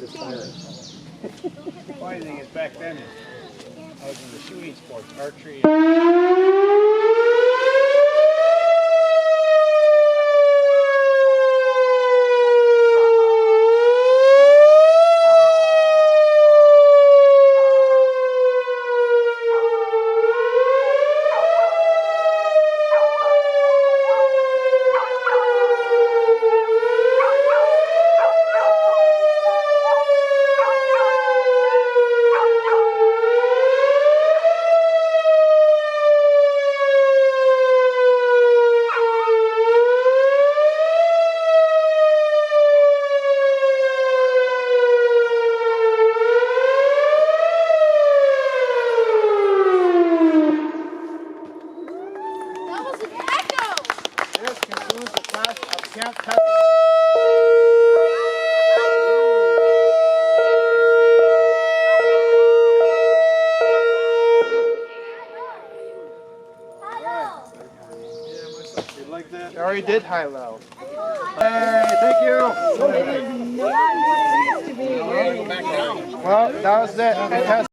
the sirens. The funny thing is, back then, I was in the shooting sports, archery. I already did high-low. Hey, thank you. Well, that was it.